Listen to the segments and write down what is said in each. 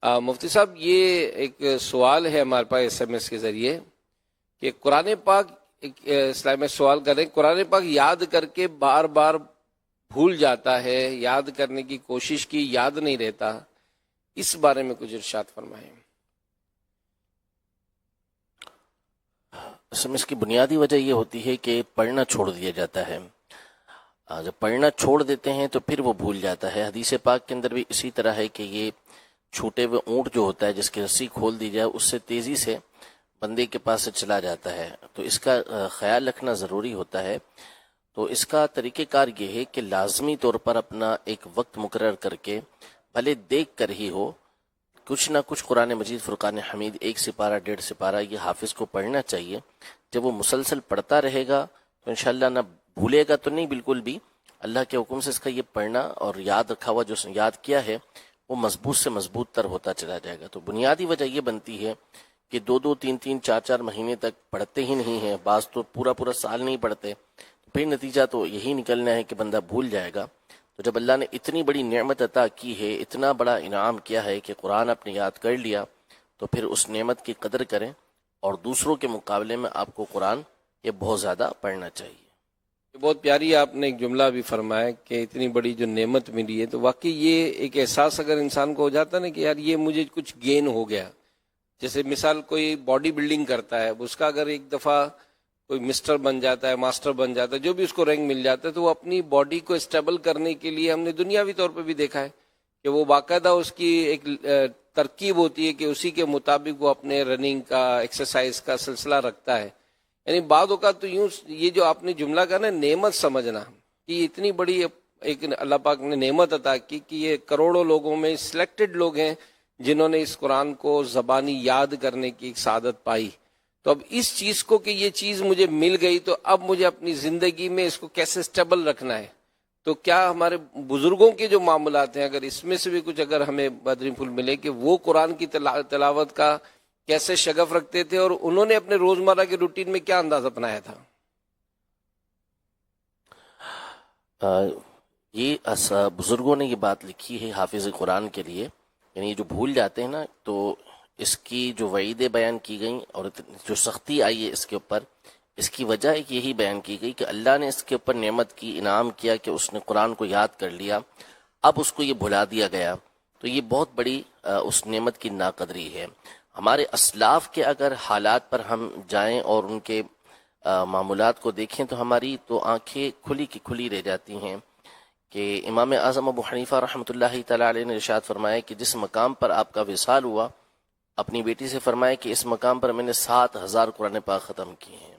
مفتی صاحب، یہ ایک سوال ہے ہمارے پاس ایس ایم ایس کے ذریعے کہ قرآن پاک، اسلام میں سوال کر رہے ہیں، قرآن پاک یاد کر کے بار بار بھول جاتا ہے، یاد کرنے کی کوشش کی، یاد نہیں رہتا، اس بارے میں کچھ ارشاد فرمائیں۔ اس کی بنیادی وجہ یہ ہوتی ہے کہ پڑھنا چھوڑ دیا جاتا ہے۔ جب پڑھنا چھوڑ دیتے ہیں تو پھر وہ بھول جاتا ہے۔ حدیث پاک کے اندر بھی اسی طرح ہے کہ یہ چھوٹے ہوئے اونٹ جو ہوتا ہے، جس کی رسی کھول دی جائے، اس سے تیزی سے بندے کے پاس سے چلا جاتا ہے، تو اس کا خیال رکھنا ضروری ہوتا ہے۔ تو اس کا طریقہ کار یہ ہے کہ لازمی طور پر اپنا ایک وقت مقرر کر کے، بھلے دیکھ کر ہی ہو، کچھ نہ کچھ قرآن مجید فرقان حمید 1 سپارہ 1.5 سپارہ یہ حافظ کو پڑھنا چاہیے۔ جب وہ مسلسل پڑھتا رہے گا تو انشاءاللہ نہ بھولے گا، تو نہیں بالکل بھی، اللہ کے حکم سے اس کا یہ پڑھنا اور یاد رکھا ہوا جو یاد کیا ہے وہ مضبوط سے مضبوط تر ہوتا چلا جائے گا۔ تو بنیادی وجہ یہ بنتی ہے کہ 2 3 4 مہینے تک پڑھتے ہی نہیں ہیں، بعض تو پورا سال نہیں پڑھتے، پھر نتیجہ تو یہی نکلنا ہے کہ بندہ بھول جائے گا۔ تو جب اللہ نے اتنی بڑی نعمت عطا کی ہے، اتنا بڑا انعام کیا ہے کہ قرآن آپ نے یاد کر لیا، تو پھر اس نعمت کی قدر کریں، اور دوسروں کے مقابلے میں آپ کو قرآن یہ بہت زیادہ پڑھنا چاہیے۔ بہت پیاری آپ نے ایک جملہ بھی فرمایا کہ اتنی بڑی جو نعمت ملی ہے، تو واقعی یہ ایک احساس اگر انسان کو ہو جاتا نا کہ یار یہ مجھے کچھ گین ہو گیا، جیسے مثال کوئی باڈی بلڈنگ کرتا ہے، اس کا اگر ایک دفعہ کوئی مسٹر بن جاتا ہے، ماسٹر بن جاتا ہے، جو بھی اس کو رینک مل جاتا ہے، تو وہ اپنی باڈی کو اسٹیبل کرنے کے لیے ہم نے دنیاوی طور پہ بھی دیکھا ہے کہ وہ باقاعدہ اس کی ایک ترکیب ہوتی ہے کہ اسی کے مطابق وہ اپنے رننگ کا، ایکسرسائز کا سلسلہ رکھتا ہے۔ یعنی بعض اوقات تو یوں یہ جو آپ نے جملہ کہا نا، نعمت سمجھنا کہ یہ اتنی بڑی ایک اللہ پاک نے نعمت عطا کی کہ یہ کروڑوں لوگوں میں سلیکٹڈ لوگ ہیں جنہوں نے اس قرآن کو زبانی یاد کرنے کی ایک سعادت پائی۔ تو اب اس چیز کو کہ یہ چیز مجھے مل گئی، تو اب مجھے اپنی زندگی میں اس کو کیسے سٹیبل رکھنا ہے۔ تو کیا ہمارے بزرگوں کے جو معاملات ہیں، اگر اس میں سے بھی کچھ اگر ہمیں بدرین پھول ملے کہ وہ قرآن کی تلاوت کا کیسے شغف رکھتے تھے اور انہوں نے اپنے روزمرہ کے روٹین میں کیا انداز اپنایا تھا؟ یہ بزرگوں نے یہ بات لکھی ہے حافظ قرآن کے لیے، یعنی جو بھول جاتے ہیں نا، تو اس کی جو وعیدیں بیان کی گئیں اور جو سختی آئی ہے اس کے اوپر، اس کی وجہ ایک یہی بیان کی گئی کہ اللہ نے اس کے اوپر نعمت کی، انعام کیا کہ اس نے قرآن کو یاد کر لیا، اب اس کو یہ بھلا دیا گیا، تو یہ بہت بڑی اس نعمت کی ناقدری ہے۔ ہمارے اسلاف کے اگر حالات پر ہم جائیں اور ان کے معمولات کو دیکھیں تو ہماری تو آنکھیں کھلی کی کھلی رہ جاتی ہیں کہ امام اعظم ابو حنیفہ رحمۃ اللہ تعالی علیہ نے ارشاد فرمایا کہ جس مقام پر آپ کا وصال ہوا، اپنی بیٹی سے فرمایا کہ اس مقام پر میں نے 7000 قرآن پاک ختم کیے ہیں۔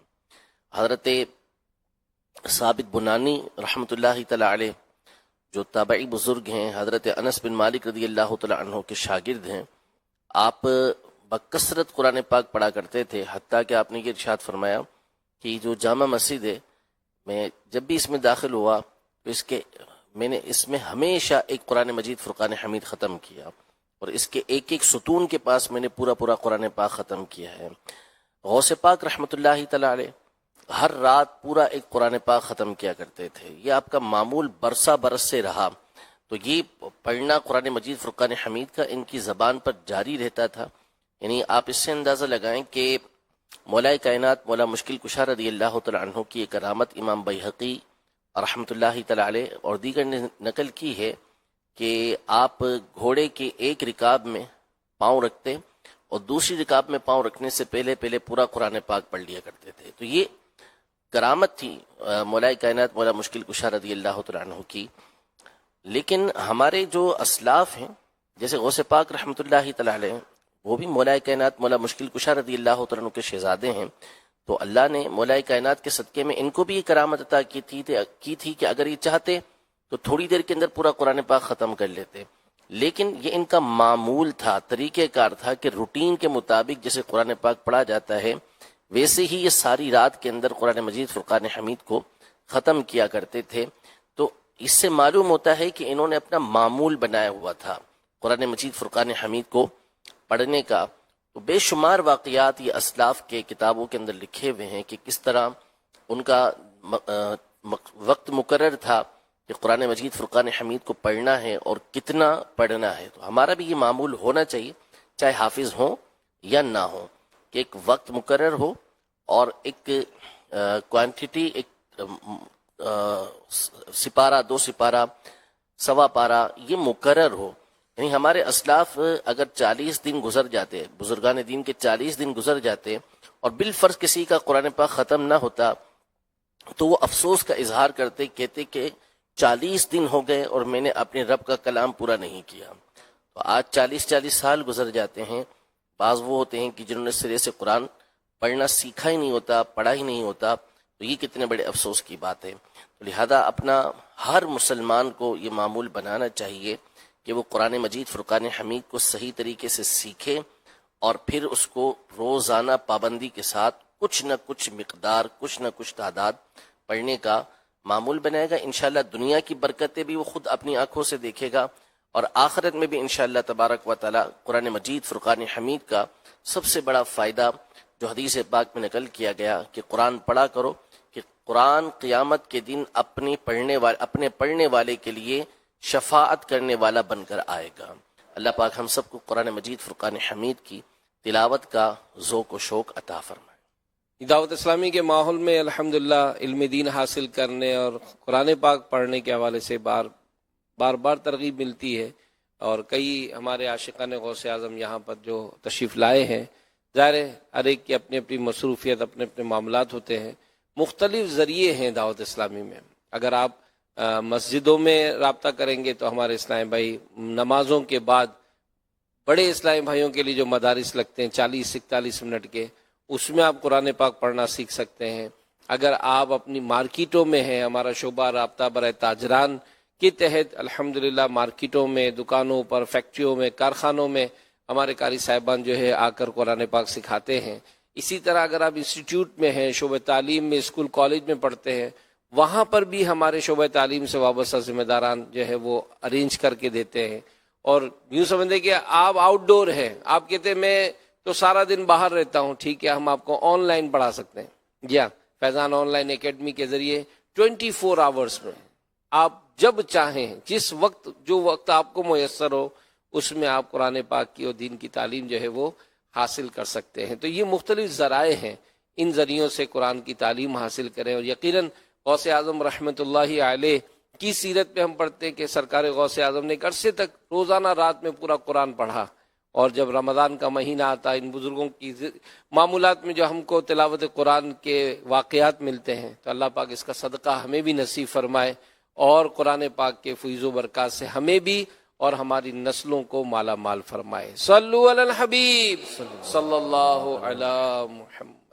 حضرت ثابت بنانی رحمۃ اللہ تعالی علیہ جو تابعی بزرگ ہیں، حضرت انس بن مالک رضی اللہ تعالی عنہ کے شاگرد ہیں، آپ بکثرت قرآن پاک پڑھا کرتے تھے، حتیٰ کہ آپ نے یہ ارشاد فرمایا کہ جو جامع مسجد ہے، میں جب بھی اس میں داخل ہوا تو میں نے اس میں ہمیشہ ایک قرآن مجید فرقان حمید ختم کیا، اور اس کے ایک ایک ستون کے پاس میں نے پورا قرآن پاک ختم کیا ہے۔ غوث پاک رحمۃ اللہ تعالی علیہ ہر رات پورا ایک قرآن پاک ختم کیا کرتے تھے، یہ آپ کا معمول برسا برس سے رہا۔ تو یہ پڑھنا قرآن مجید فرقان حمید کا ان کی زبان پر جاری رہتا تھا۔ یعنی آپ اس سے اندازہ لگائیں کہ مولا کائنات مولا مشکل کشا رضی اللہ تعالی عنہ کی ایک کرامت امام بیہقی رحمۃ اللہ تعالی علیہ اور دیگر نے نقل کی ہے کہ آپ گھوڑے کے ایک رکاب میں پاؤں رکھتے اور دوسری رکاب میں پاؤں رکھنے سے پہلے پورا قرآن پاک پڑھ لیا کرتے تھے۔ تو یہ کرامت تھی مولا کائنات مولا مشکل کشا رضی اللہ تعالی عنہ کی۔ لیکن ہمارے جو اسلاف ہیں جیسے غوث پاک رحمۃ اللہ تعالی علیہ، وہ بھی مولا کائنات مولا مشکل کشا رضی اللہ تعالی عنہ کے شہزادے ہیں، تو اللہ نے مولا کائنات کے صدقے میں ان کو بھی یہ کرامت عطا کی تھی کہ اگر یہ چاہتے تو تھوڑی دیر کے اندر پورا قرآن پاک ختم کر لیتے، لیکن یہ ان کا معمول تھا، طریقہ کار تھا کہ روٹین کے مطابق جیسے قرآن پاک پڑھا جاتا ہے ویسے ہی یہ ساری رات کے اندر قرآن مجید فرقان حمید کو ختم کیا کرتے تھے۔ تو اس سے معلوم ہوتا ہے کہ انہوں نے اپنا معمول بنایا ہوا تھا قرآن مجید فرقان حمید کو پڑھنے کا۔ تو بے شمار واقعات یہ اسلاف کے کتابوں کے اندر لکھے ہوئے ہیں کہ کس طرح ان کا وقت مقرر تھا کہ قرآن مجید فرقان حمید کو پڑھنا ہے اور کتنا پڑھنا ہے. تو ہمارا بھی یہ معمول ہونا چاہیے، چاہے حافظ ہوں یا نہ ہوں، کہ ایک وقت مقرر ہو اور ایک کوانٹٹی، ایک سپارہ، 2 سپارہ، سوا پارہ، یہ مقرر ہو. یعنی ہمارے اسلاف اگر 40 دن گزر جاتے، بزرگان دین کے 40 دن گزر جاتے اور بالفرض کسی کا قرآن پاک ختم نہ ہوتا تو وہ افسوس کا اظہار کرتے، کہتے کہ 40 دن ہو گئے اور میں نے اپنے رب کا کلام پورا نہیں کیا. تو آج 40 سال گزر جاتے ہیں. بعض وہ ہوتے ہیں کہ جنہوں نے سرے سے قرآن پڑھنا سیکھا ہی نہیں ہوتا، پڑھا ہی نہیں ہوتا. تو یہ کتنے بڑے افسوس کی بات ہے. لہذا اپنا ہر مسلمان کو یہ معمول بنانا چاہیے کہ وہ قرآن مجید فرقان حمید کو صحیح طریقے سے سیکھے اور پھر اس کو روزانہ پابندی کے ساتھ کچھ نہ کچھ مقدار، کچھ نہ کچھ تعداد پڑھنے کا معمول بنائے گا. انشاءاللہ دنیا کی برکتیں بھی وہ خود اپنی آنکھوں سے دیکھے گا اور آخرت میں بھی انشاءاللہ تبارک و تعالی قرآن مجید فرقان حمید کا سب سے بڑا فائدہ جو حدیث پاک میں نقل کیا گیا کہ قرآن پڑھا کرو، کہ قرآن قیامت کے دن اپنے پڑھنے والے کے لیے شفاعت کرنے والا بن کر آئے گا. اللہ پاک ہم سب کو قرآن مجید فرقان حمید کی تلاوت کا ذوق و شوق عطا فرمائے. دعوت اسلامی کے ماحول میں الحمدللہ علم دین حاصل کرنے اور قرآن پاک پڑھنے کے حوالے سے بار ترغیب ملتی ہے، اور کئی ہمارے عاشقان غوث اعظم یہاں پر جو تشریف لائے ہیں، ظاہر ہے ہر ایک کی اپنی اپنی مصروفیت، اپنے اپنے معاملات ہوتے ہیں. مختلف ذریعے ہیں دعوت اسلامی میں. اگر آپ مسجدوں میں رابطہ کریں گے تو ہمارے اسلامی بھائی نمازوں کے بعد بڑے اسلامی بھائیوں کے لیے جو مدارس لگتے ہیں 40-41 منٹ کے، اس میں آپ قرآن پاک پڑھنا سیکھ سکتے ہیں. اگر آپ اپنی مارکیٹوں میں ہیں، ہمارا شعبہ رابطہ برائے تاجران کے تحت الحمدللہ مارکیٹوں میں، دکانوں پر، فیکٹریوں میں، کارخانوں میں ہمارے قاری صاحبان جو ہے آ کر قرآن پاک سکھاتے ہیں. اسی طرح اگر آپ انسٹیٹیوٹ میں ہیں، شعبہ تعلیم میں، اسکول کالج میں پڑھتے ہیں، وہاں پر بھی ہمارے شعبہ تعلیم سے وابستہ ذمہ داران جو ہے وہ ارینج کر کے دیتے ہیں. اور یوں سمجھیں کہ آپ آؤٹ ڈور ہیں، آپ کہتے ہیں میں تو سارا دن باہر رہتا ہوں، ٹھیک ہے، ہم آپ کو آن لائن پڑھا سکتے ہیں. جی ہاں، فیضان آن لائن اکیڈمی کے ذریعے 24 آورس میں آپ جب چاہیں، جس وقت جو وقت آپ کو میسر ہو، اس میں آپ قرآن پاک کی اور دین کی تعلیم جو ہے وہ حاصل کر سکتے ہیں. تو یہ مختلف ذرائع ہیں، ان ذریعوں سے قرآن کی تعلیم حاصل کریں. اور یقیناً غوث اعظم رحمۃ اللہ علیہ کی سیرت پہ ہم پڑھتے ہیں کہ سرکار غوث اعظم نے ایک عرصے تک روزانہ رات میں پورا قرآن پڑھا، اور جب رمضان کا مہینہ آتا، ان بزرگوں کی معمولات میں جو ہم کو تلاوت قرآن کے واقعات ملتے ہیں، تو اللہ پاک اس کا صدقہ ہمیں بھی نصیب فرمائے اور قرآن پاک کے فیض و برکات سے ہمیں بھی اور ہماری نسلوں کو مالا مال فرمائے. صلو علی الحبیب صلی اللہ علی محمد.